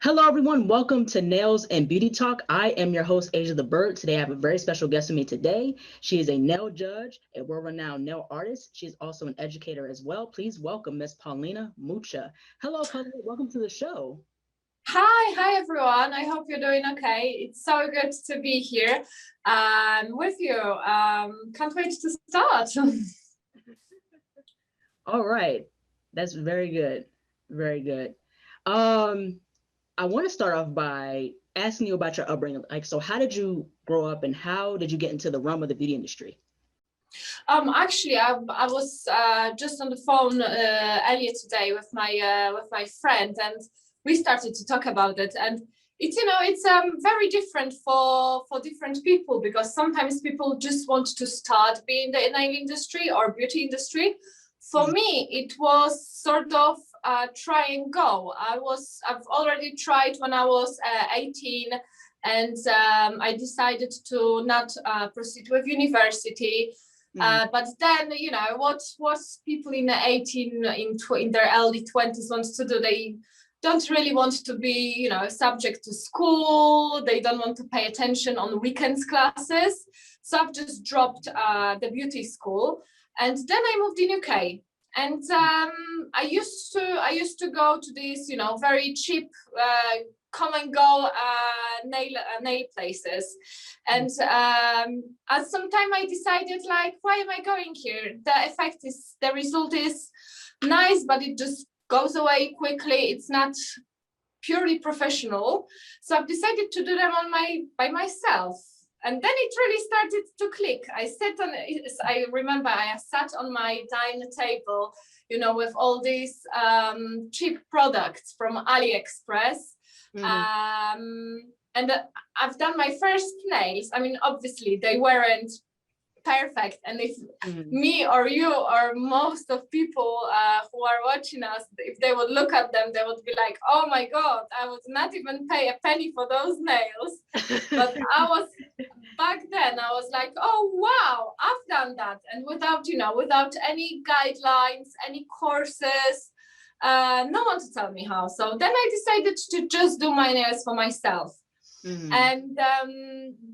Hello, everyone. Welcome to Nails and Beauty Talk. I am your host, Asia the Bird. Today, I have a very special guest with me today. She is a nail judge, a world-renowned nail artist. She is also an educator as well. Please welcome Miss Paulina Mucha. Hello, Paulina. Welcome to the show. Hi everyone. I hope you're doing okay. It's so good to be here with you. Can't wait to start. All right. That's very good. Very good. Um, I want to start off by asking you about your upbringing. So how did you grow up and how did you get into the realm of the beauty industry? Actually, I was just on the phone earlier today with my friend, and we started to talk about it. And it's very different for different people, because sometimes people just want to start being in the nail industry or beauty industry. For me, it was sort of try and go. I've already tried when I was 18, and I decided to not proceed with university. But then, what people in the 18 in their early 20s want to do, they don't really want to be, subject to school. They don't want to pay attention on weekends classes. So I've just dropped the beauty school, and then I moved in UK. And I used to go to these, very cheap come and go nail places. And at some time I decided, like, why am I going here? The result is nice, but it just goes away quickly. It's not purely professional. So I've decided to do them by myself. And then it really started to click. I remember I sat on my dining table, with all these cheap products from AliExpress. And I've done my first nails. I mean, obviously they weren't perfect. And if me or you or most of people who are watching us, if they would look at them, they would be like, oh my God, I would not even pay a penny for those nails. But back then I was like, oh wow, I've done that. And without any guidelines, any courses, no one to tell me how. So then I decided to just do my nails for myself. And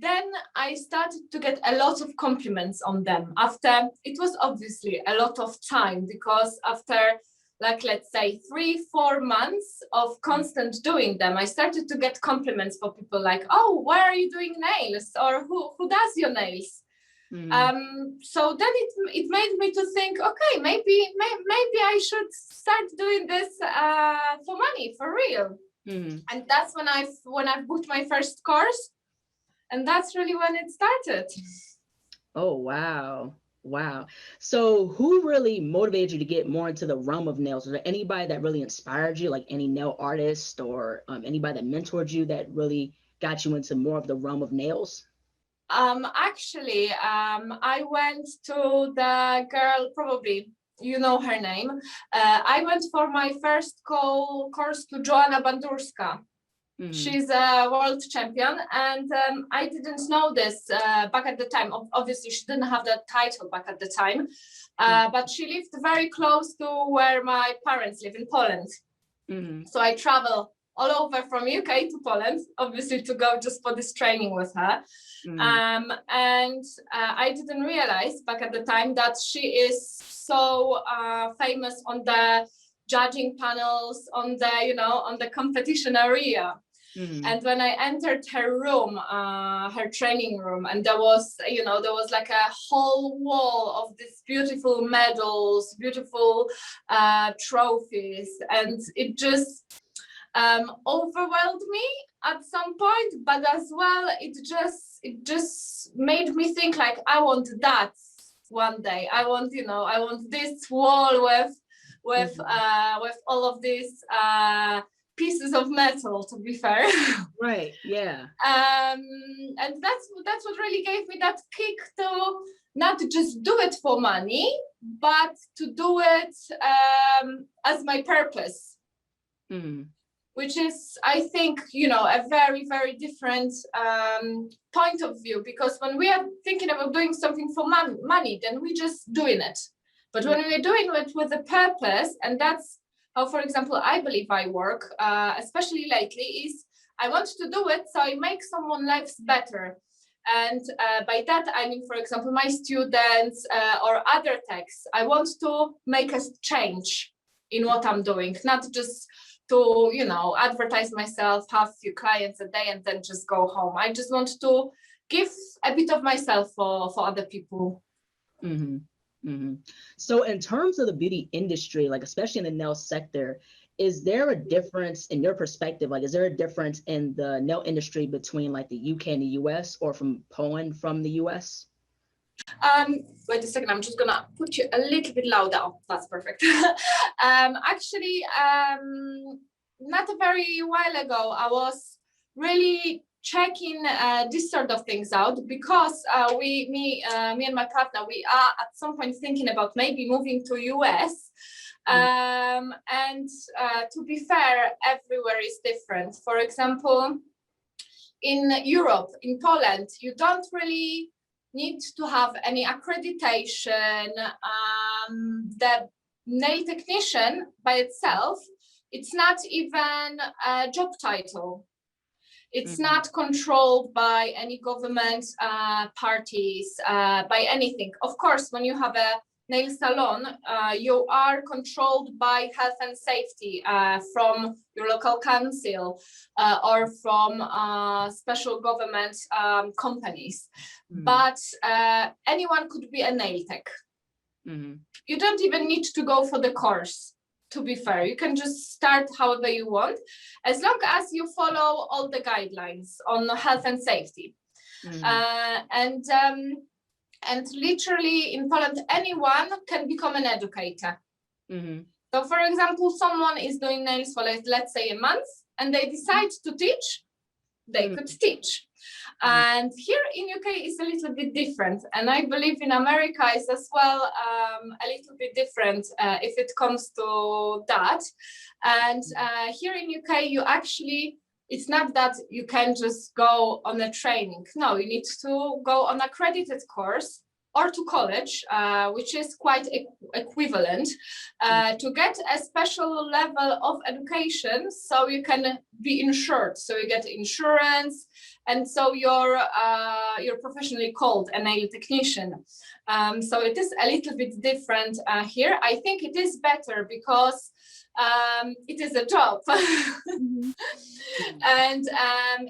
then I started to get a lot of compliments on them. After, it was obviously a lot of time, because after, like, let's say 3-4 months of constant doing them, I started to get compliments for people like, oh, why are you doing nails? Or who does your nails? So then it made me to think, okay, maybe I should start doing this for money, for real. And that's when I booked my first course, and that's really when it started. Oh, wow. Wow. So who really motivated you to get more into the realm of nails? Was there anybody that really inspired you, like any nail artist or anybody that mentored you that really got you into more of the realm of nails? Actually, I went to the girl, probably you know her name. I went for my first course to Joanna Bandurska. She's a world champion, and I didn't know this back at the time. Obviously, she didn't have that title back at the time, but she lived very close to where my parents live, in Poland. So I travel all over from UK to Poland, obviously, to go just for this training with her. And I didn't realize back at the time that she is so famous on the judging panels, on the competition area. And when I entered her room, her training room, and there was like a whole wall of these beautiful medals, beautiful trophies, and it just overwhelmed me at some point. But as well, it just made me think, like, I want that one day. I want this wall with all of these pieces of metal, to be fair. Right. Yeah. And that's what really gave me that kick to not just do it for money, but to do it as my purpose. Which is, I think, a very, very different point of view, because when we are thinking about doing something for money, then we're just doing it. But when we're doing it with a purpose, and that's how, for example, I believe I work, especially lately, is I want to do it so I make someone's lives better. And by that, I mean, for example, my students or other techs, I want to make a change in what I'm doing, not just to, you know, advertise myself, have a few clients a day and then just go home. I just want to give a bit of myself for other people. Mm-hmm. Mm-hmm. So in terms of the beauty industry, like especially in the nail sector, is there a difference in your perspective? Like, is there a difference in the nail industry between like the UK and the US, or from Poland from the US? Wait a second, I'm just gonna put you a little bit louder. Oh, that's perfect. Actually, not a very while ago, I was really checking this sort of things out because me and my partner, we are at some point thinking about maybe moving to US. And to be fair, everywhere is different. For example, in Europe, in Poland, you don't really need to have any accreditation. The nail technician by itself, it's not even a job title. It's not controlled by any government parties, by anything. Of course, when you have a nail salon, you are controlled by health and safety from your local council or from special government companies. But anyone could be a nail tech. You don't even need to go for the course. To be fair, you can just start however you want, as long as you follow all the guidelines on health and safety. And literally in Poland, anyone can become an educator. So for example, someone is doing nails for let's say a month and they decide to teach, they could teach. And here in UK is a little bit different, and I believe in America is as well a little bit different if it comes to that. And here in UK, you actually, it's not that you can just go on a training. No, you need to go on an accredited course or to college, which is quite equivalent, to get a special level of education so you can be insured. So you get insurance, and so you're professionally called a nail technician. So it is a little bit different here. I think it is better because it is a job. And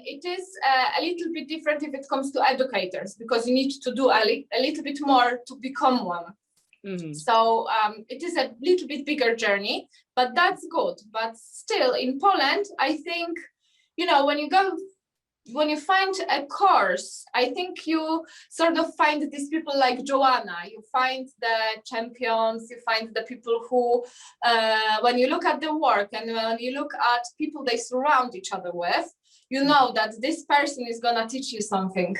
it is a little bit different if it comes to educators, because you need to do a little bit more to become one. So it is a little bit bigger journey, but that's good. But still in Poland, I think, you know, when you find a course, I think you sort of find these people like Joanna, you find the champions, you find the people who, when you look at the work and when you look at people they surround each other with, you know that this person is gonna teach you something.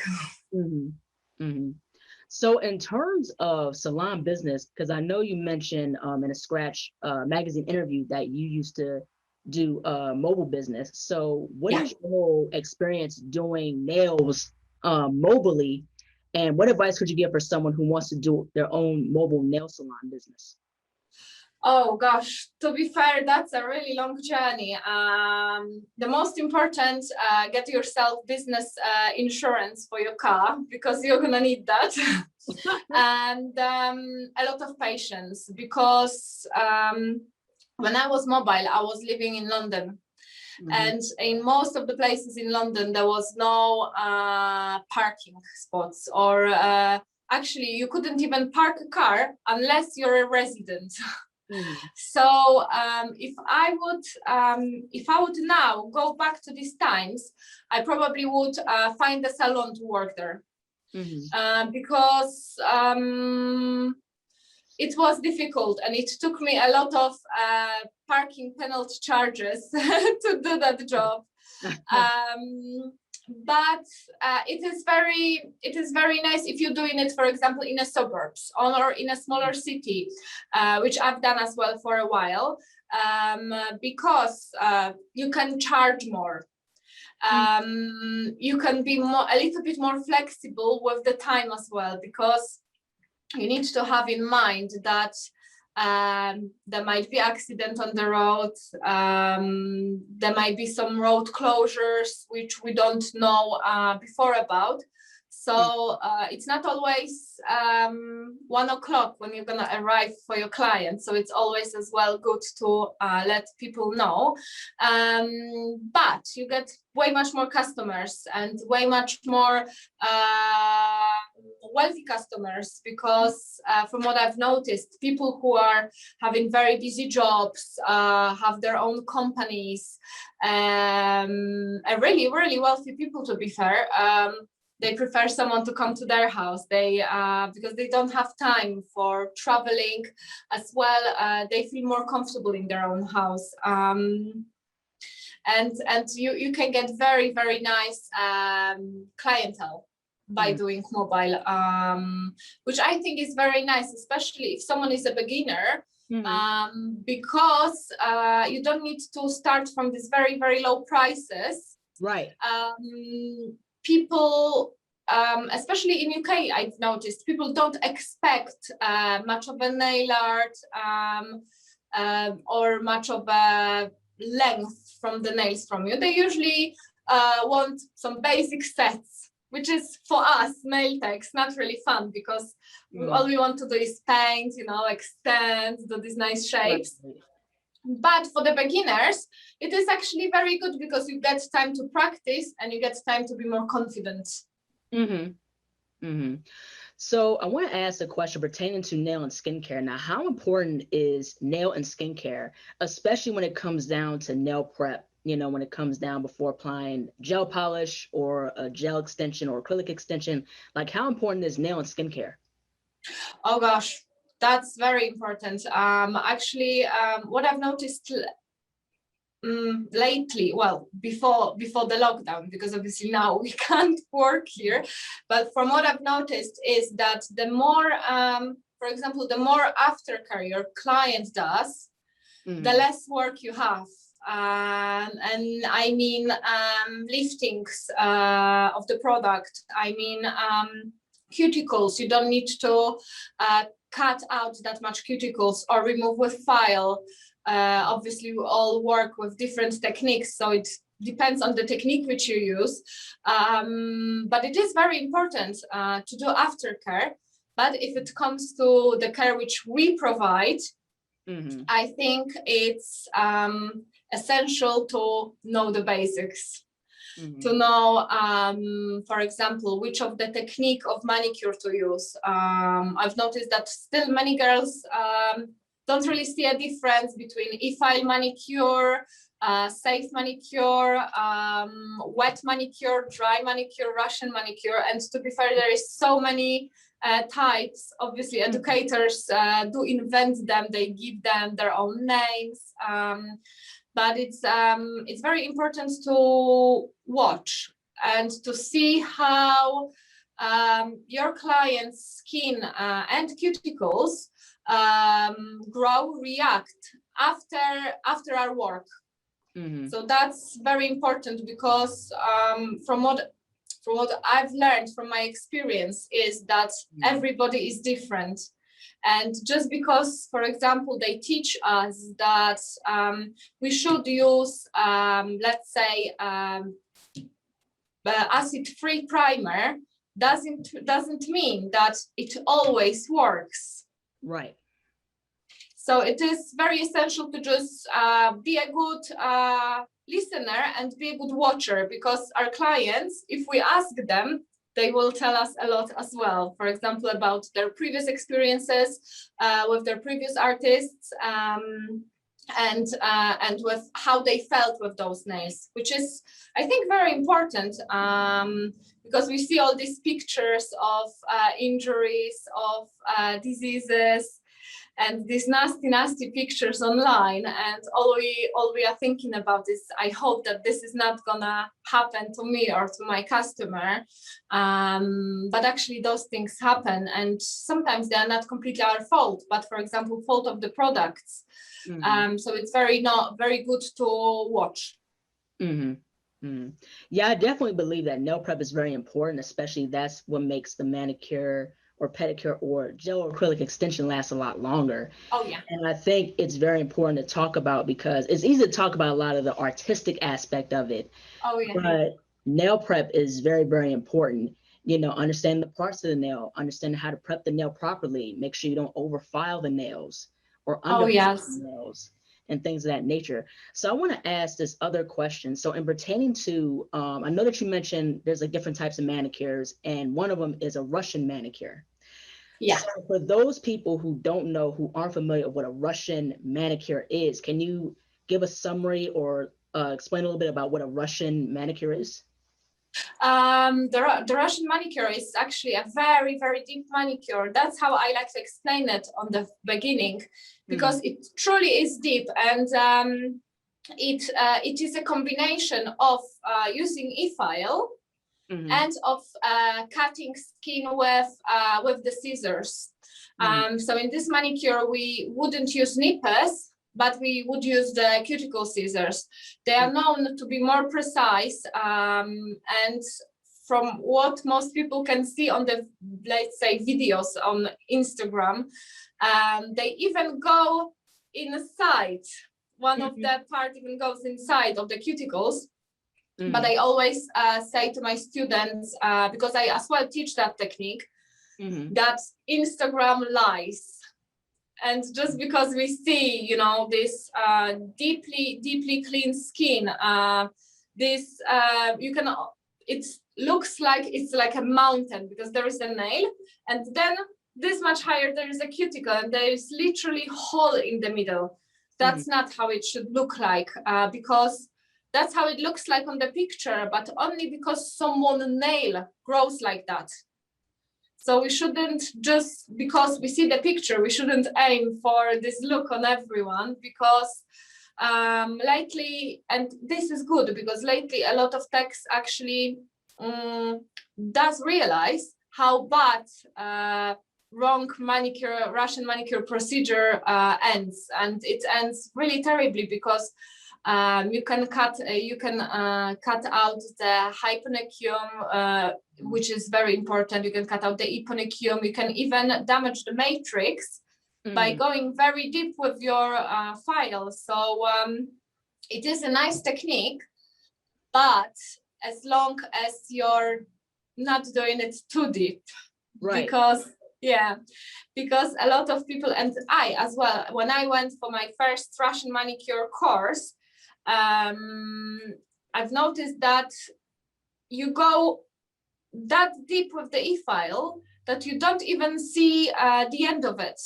So in terms of salon business, because I know you mentioned in a Scratch magazine interview that you used to do mobile business. So what is your whole experience doing nails mobilely, and what advice could you give for someone who wants to do their own mobile nail salon business? Oh gosh, to be fair, that's a really long journey. The most important, get yourself business insurance for your car, because you're gonna need that. And a lot of patience, because when I was mobile, I was living in London. And in most of the places in London, there was no parking spots, or actually you couldn't even park a car unless you're a resident. So if I would now go back to these times, I probably would find a salon to work there. Because it was difficult and it took me a lot of parking penalty charges to do that job. But it is very nice if you're doing it, for example, in a suburbs or in a smaller city, which I've done as well for a while, because you can charge more. You can be a little bit more flexible with the time as well, because you need to have in mind that There might be accident on the road. There might be some road closures which we don't know before about. So it's not always 1 o'clock when you're gonna arrive for your client. So it's always as well good to let people know. But you get way much more customers and way much more wealthy customers, because from what I've noticed, people who are having very busy jobs, have their own companies, and really, really wealthy people, to be fair, they prefer someone to come to their house. They because they don't have time for traveling as well. They feel more comfortable in their own house. And you can get very, very nice clientele by doing mobile, which I think is very nice, especially if someone is a beginner, because you don't need to start from these very, very low prices. Right. People, especially in UK, I've noticed people don't expect much of a nail art or much of a length from the nails from you. They usually want some basic sets, which is for us nail techs not really fun, because all we want to do is paint, you know, extend, do these nice shapes. Right. But for the beginners, it is actually very good, because you get time to practice and you get time to be more confident. So I want to ask a question pertaining to nail and skincare. Now, how important is nail and skincare, especially when it comes down to nail prep? You know, when it comes down before applying gel polish or a gel extension or acrylic extension, like how important is nail and skincare? Oh gosh, that's very important. Actually, what I've noticed lately, well, before the lockdown, because obviously now we can't work here, but from what I've noticed is that the more, for example, the more aftercare your client does, the less work you have. And I mean liftings of the product. I mean cuticles. You don't need to cut out that much cuticles or remove with file. Obviously, we all work with different techniques, so it depends on the technique which you use. But it is very important to do aftercare. But if it comes to the care which we provide, I think it's essential to know the basics. To know, for example, which of the technique of manicure to use. I've noticed that still many girls don't really see a difference between e-file manicure, safe manicure, wet manicure, dry manicure, Russian manicure. And to be fair, there is so many types. Obviously, educators do invent them. They give them their own names. But it's very important to watch and to see how your client's skin and cuticles grow, react after our work. So that's very important, because from what I've learned from my experience is that everybody is different. And just because, for example, they teach us that we should use, let's say, acid-free primer, doesn't mean that it always works. Right. So it is very essential to just be a good listener and be a good watcher, because our clients, if we ask them, they will tell us a lot as well. For example, about their previous experiences with their previous artists, and with how they felt with those nails, which is, I think, very important, because we see all these pictures of injuries, of diseases, and these nasty pictures online, and all we are thinking about is, I hope that this is not gonna happen to me or to my customer. But actually those things happen, and sometimes they are not completely our fault, but for example, fault of the products. So it's very good to watch. Yeah, I definitely believe that nail prep is very important, especially that's what makes the manicure or pedicure or gel or acrylic extension lasts a lot longer. Oh yeah. And I think it's very important to talk about because it's easy to talk about a lot of the artistic aspect of it, Oh yeah. but nail prep is very, very important. You know, understand the parts of the nail, understand how to prep the nail properly, make sure you don't overfile the nails or Oh underfile yes. the nails and things of that nature. So I want to ask this other question. So in pertaining to, I know that you mentioned there's like different types of manicures, and one of them is a Russian manicure. Yeah. So for those people who don't know, who aren't familiar with what a Russian manicure is, can you give a summary or explain a little bit about what a Russian manicure is? The Russian manicure is actually a very, very deep manicure. That's how I like to explain it on the beginning, because it truly is deep, and it is a combination of using e-file and of cutting skin with the scissors. So in this manicure, we wouldn't use nippers, but we would use the cuticle scissors. They are known to be more precise, and from what most people can see on the, let's say, videos on Instagram, they even go inside. One of the part even goes inside of the cuticles. But I always say to my students, because I as well teach that technique, that Instagram lies. And just because we see, you know, this deeply, deeply clean skin, this you can, it looks like it's like a mountain because there is a nail, and then this much higher there is a cuticle, and there is literally hole in the middle. That's not how it should look like, because that's how it looks like on the picture, but only because someone's nail grows like that. So we shouldn't just, because we see the picture, we shouldn't aim for this look on everyone, because lately, and this is good, because lately a lot of techs actually does realize how bad wrong manicure, Russian manicure procedure ends, and it ends really terribly, because you can cut out the hyponychium, which is very important. You can cut out the eponychium. You can even damage the matrix by going very deep with your file. So it is a nice technique, but as long as you're not doing it too deep, Right. because a lot of people, and I as well, when I went for my first Russian manicure course, I've noticed that you go that deep with the e-file that you don't even see the end of it.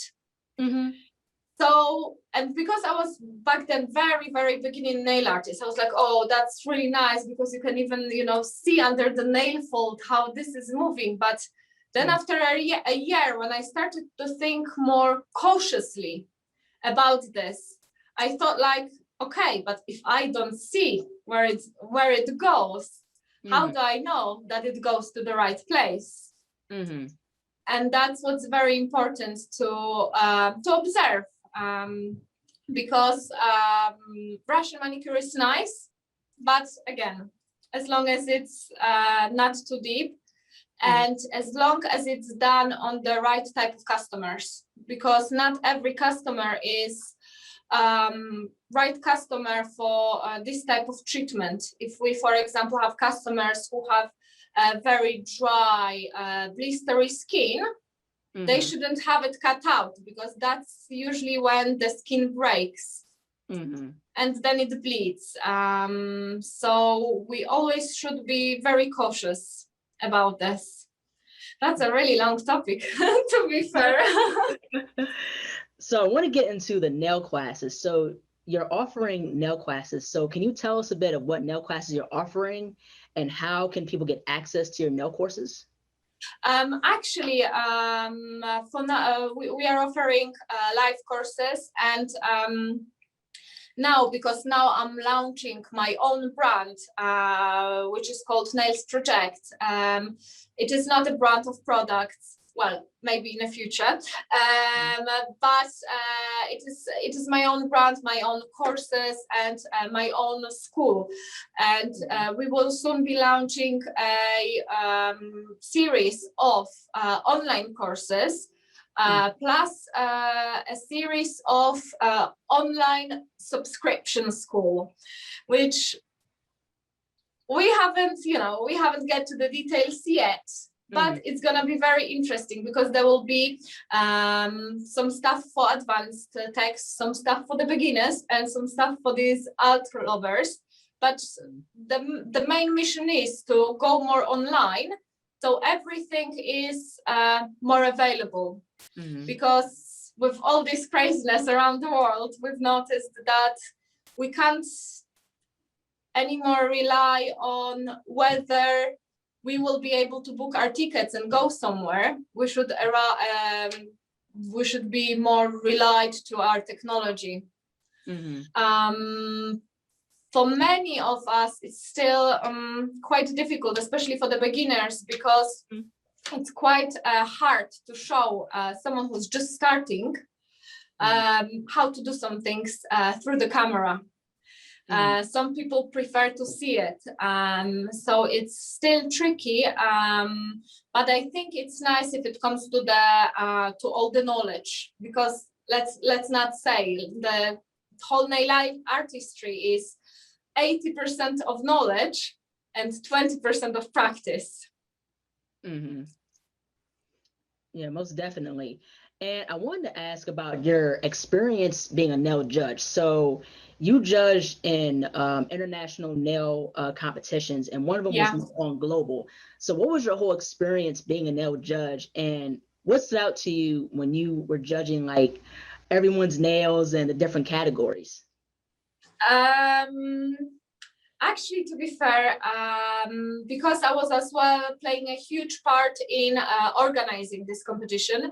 So, and because I was back then very, very beginning nail artist, I was like, oh, that's really nice, because you can even, you know, see under the nail fold how this is moving. But then after a year, when I started to think more cautiously about this, I thought like, okay, but if I don't see where it goes, how do I know that it goes to the right place? And that's what's very important to observe, because Russian manicure is nice, but again, as long as it's not too deep, and as long as it's done on the right type of customers, because not every customer is right customer for this type of treatment. If we, for example, have customers who have very dry, blistery skin, they shouldn't have it cut out, because that's usually when the skin breaks and then it bleeds. So we always should be very cautious about this. That's a really long topic, to be fair. So I want to get into the nail classes. So you're offering nail classes. So can you tell us a bit of what nail classes you're offering, and how can people get access to your nail courses? Actually, for now, we are offering live courses, and now, because now I'm launching my own brand, which is called Nails Project. It is not a brand of products well, maybe in the future, but it is my own brand, my own courses, and my own school. And we will soon be launching a series of online courses, plus a series of online subscription school, which we haven't get to the details yet. But it's going to be very interesting, because there will be some stuff for advanced text, some stuff for the beginners, and some stuff for these art lovers. But the main mission is to go more online, so everything is more available. Because with all this craziness around the world, we've noticed that we can't anymore rely on whether we will be able to book our tickets and go somewhere. We should be more relied to our technology. For many of us, it's still quite difficult, especially for the beginners, because it's quite hard to show someone who's just starting how to do some things through the camera. Some people prefer to see it, so it's still tricky, but I think it's nice if it comes to to all the knowledge, because let's not say the whole nail artistry is 80% of knowledge and 20% of practice. Yeah, most definitely. And I wanted to ask about your experience being a nail judge. So you judged in international nail competitions, and one of them was on global. So what was your whole experience being a nail judge, and what stood out to you when you were judging like everyone's nails and the different categories? Actually, to be fair, because I was as well playing a huge part in organizing this competition,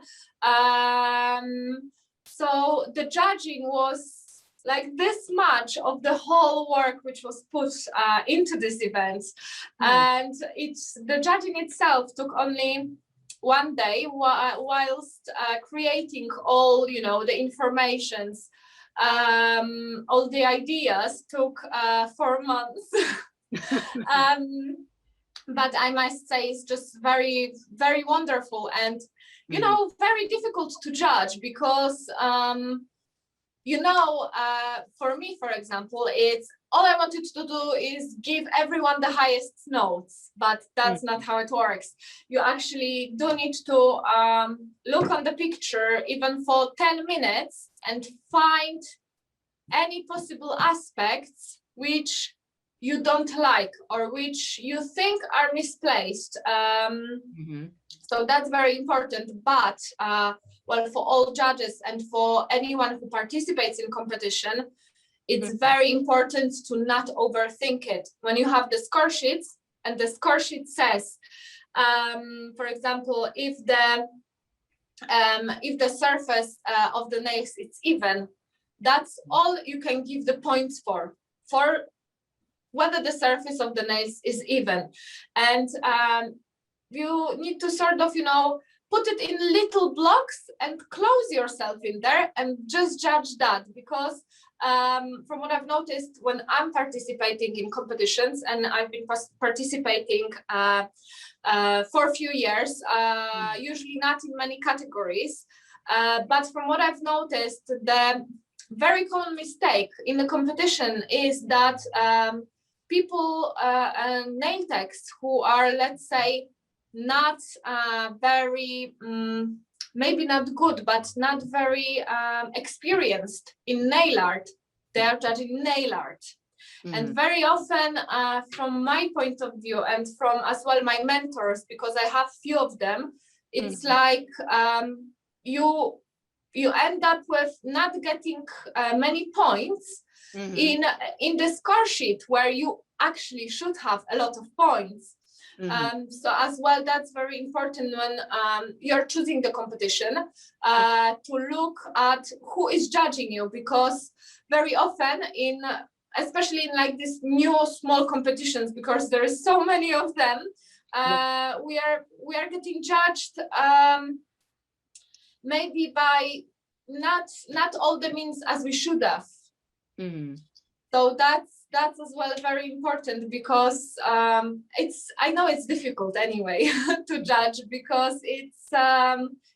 so the judging was like this much of the whole work which was put into this event, and the judging itself took only one day, whilst creating all the informations. All the ideas took 4 months. But I must say it's just very, very wonderful, and very difficult to judge, because for me, for example, it's all I wanted to do is give everyone the highest notes, but that's not how it works. You actually do need to look on the picture even for 10 minutes and find any possible aspects which you don't like or which you think are misplaced. So that's very important. But well, for all judges and for anyone who participates in competition, it's very important to not overthink it. When you have the score sheets and the score sheet says, for example, if the surface of the nails is even, that's all you can give the points for whether the surface of the nails is even. And you need to sort of, put it in little blocks and close yourself in there and just judge that. Because from what I've noticed when I'm participating in competitions, and I've been participating for a few years, usually not in many categories, but from what I've noticed, the very common mistake in the competition is that people, nail techs who are, let's say, not very, maybe not good, but not very experienced in nail art, they are judging nail art. And very often, from my point of view, and from as well my mentors, because I have few of them, it's like you end up with not getting many points in the score sheet where you actually should have a lot of points. So as well, that's very important when you're choosing the competition, to look at who is judging you, because very often especially in like these new small competitions, because there is so many of them, We are getting judged maybe by not all the means as we should have. So that's as well very important, because I know it's difficult anyway to judge, because it's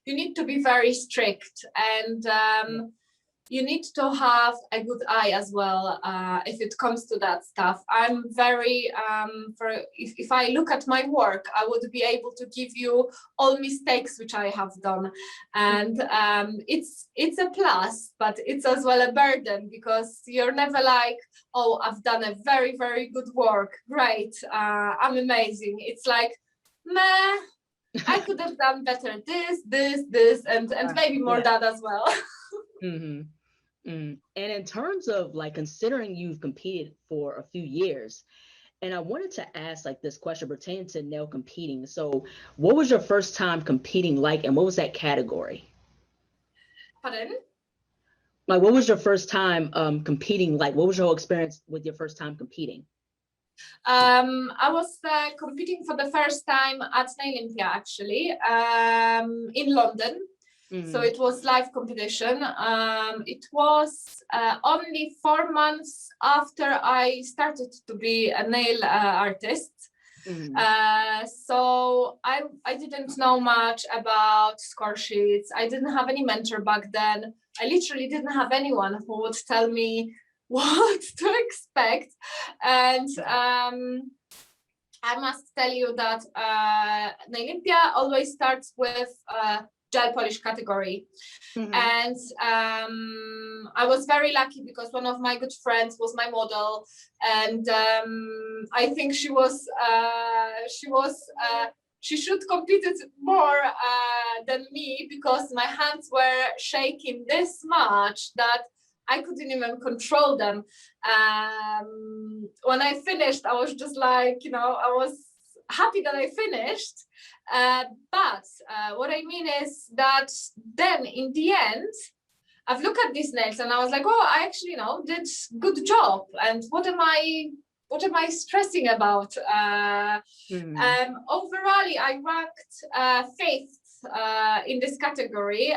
you need to be very strict, and you need to have a good eye as well if it comes to that stuff. I'm very if I look at my work, I would be able to give you all mistakes which I have done, and it's a plus, but it's as well a burden, because you're never like, oh, I've done a very, very good work, great, I'm amazing. It's like, meh, I could have done better this, and maybe more that as well. And in terms of like considering you've competed for a few years, and I wanted to ask like this question pertaining to nail competing. So what was your first time competing like, and what was that category? Pardon? Like, what was your first time competing like? What was your whole experience with your first time competing? I was competing for the first time at Nailympia, actually, in London. So it was live competition. It was only 4 months after I started to be a nail artist. So I didn't know much about score sheets. I didn't have any mentor back then. I literally didn't have anyone who would tell me what to expect. And I must tell you that Nailympia always starts with gel polish category. And I was very lucky, because one of my good friends was my model, and I think she should competed more than me, because my hands were shaking this much that I couldn't even control them. When I finished, I was just like, I was happy that I finished. But what I mean is that then in the end, I've looked at these nails and I was like, oh, I actually, did good job. And what am I stressing about? Overall, I ranked 5th in this category,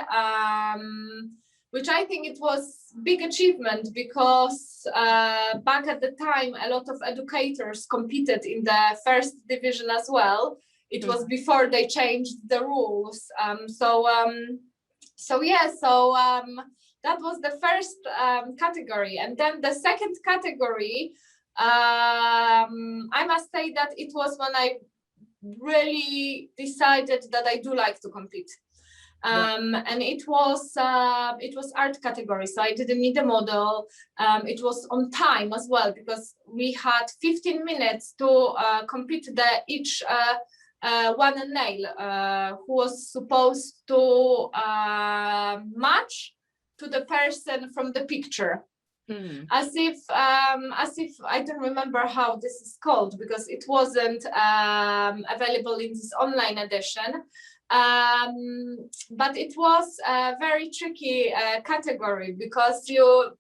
which I think it was big achievement, because back at the time, a lot of educators competed in the 1st division as well. It was before they changed the rules. That was the first category. And then the second category, I must say that it was when I really decided that I do like to compete. And it was art category, so I didn't need a model. It was on time as well, because we had 15 minutes to complete each one nail, who was supposed to match to the person from the picture. As if I don't remember how this is called, because it wasn't available in this online edition. But it was a very tricky category, because you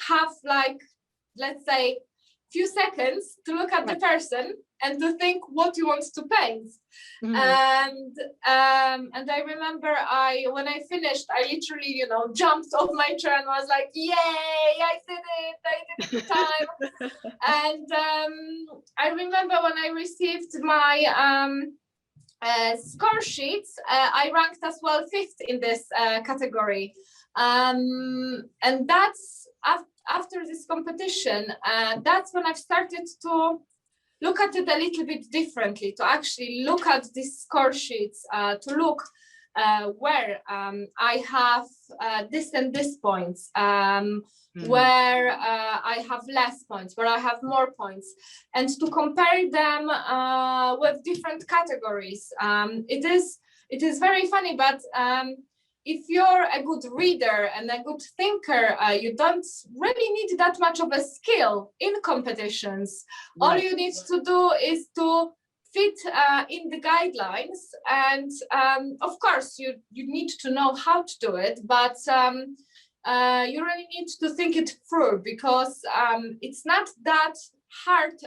have, like, let's say, few seconds to look at the person and to think what you want to paint. And I remember when I finished, I literally, jumped off my chair and was like, yay, I did it in time. And I remember when I received my score sheets, I ranked as well 5th in this category. And that's after this competition, that's when I've started to look at it a little bit differently, to actually look at these score sheets, to look where I have this and this points, where I have less points, where I have more points, and to compare them with different categories. It is very funny, but if you're a good reader and a good thinker, you don't really need that much of a skill in competitions. All you need to do is to fit in the guidelines, and of course you need to know how to do it, but you really need to think it through, because it's not that hard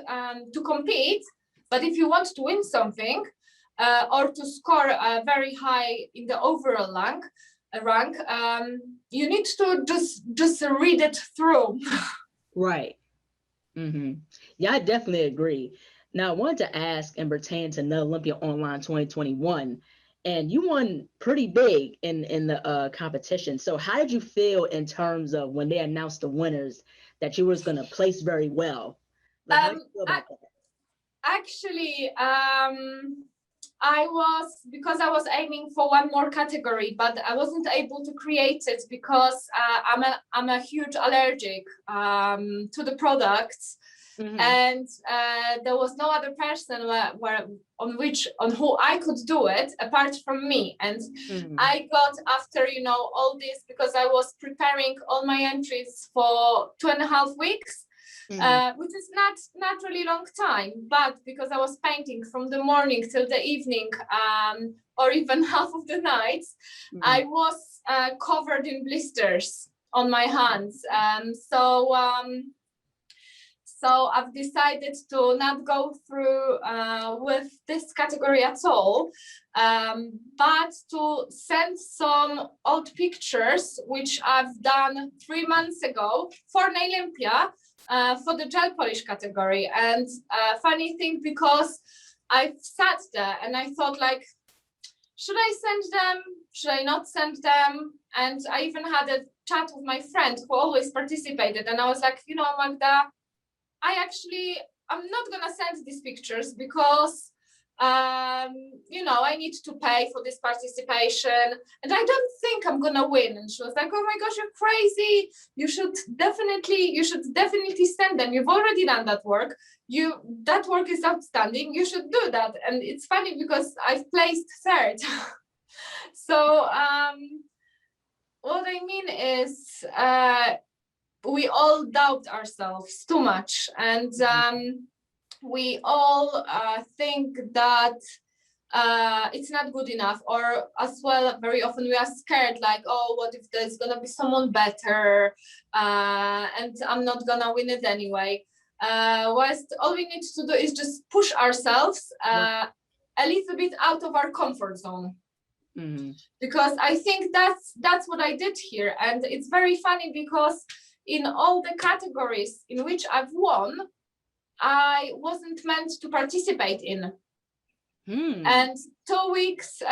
to compete. But if you want to win something, or to score very high in the overall rank, you need to just read it through. Right. Yeah, I definitely agree. Now, I wanted to ask and pertain to Olympia Online 2021, and you won pretty big in the competition. So, how did you feel in terms of when they announced the winners that you was going to place very well? Like, how did you feel about that? Actually, because I was aiming for one more category, but I wasn't able to create it because I'm a huge allergic to the products, and there was no other person on who I could do it apart from me. And I got, after all this, because I was preparing all my entries for 2.5 weeks. Which is not really long time, but because I was painting from the morning till the evening, or even half of the nights, I was covered in blisters on my hands. So I've decided to not go through with this category at all, but to send some old pictures, which I've done 3 months ago for Nailympia, for the gel polish category. And funny thing, because I've sat there and I thought, like, should I send them? Should I not send them? And I even had a chat with my friend who always participated. And I was like, Magda, I'm not gonna send these pictures because I need to pay for this participation and I don't think I'm gonna win. And she was like, oh my gosh, you're crazy. You should definitely send them. You've already done that work. That work is outstanding. You should do that. And it's funny because I've placed third. So what I mean is we all doubt ourselves too much, and we all think that it's not good enough, or as well, very often we are scared, like, oh, what if there's gonna be someone better, and I'm not gonna win it anyway. Whilst all we need to do is just push ourselves a little bit out of our comfort zone. Because I think that's what I did here. And it's very funny because in all the categories in which I've won, I wasn't meant to participate in. And 2 weeks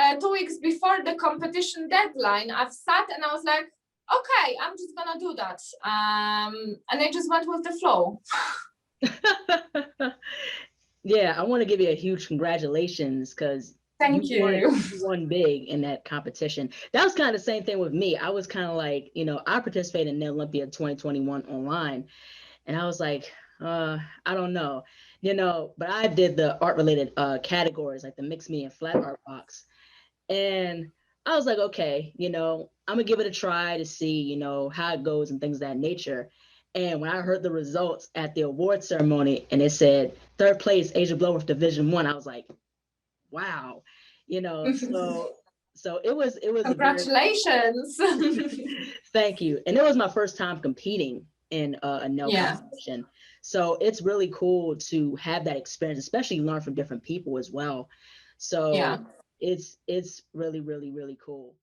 before the competition deadline, I've sat and I was like, okay, I'm just gonna do that. And I just went with the flow. Yeah, I want to give you a huge congratulations because you won big in that competition. That was kind of the same thing with me. I was kind of like, I participated in the Olympia 2021 online, and I was like, I don't know, but I did the art related categories like the mixed media and flat art box, and I was like, okay, I'm gonna give it a try to see, how it goes and things of that nature. And when I heard the results at the award ceremony and it said third place, Asia Bloworth Division 1, I was like, wow, so it was congratulations. Thank you. And it was my first time competing in a nail competition. So it's really cool to have that experience, especially learn from different people as well. So it's really, really, really cool.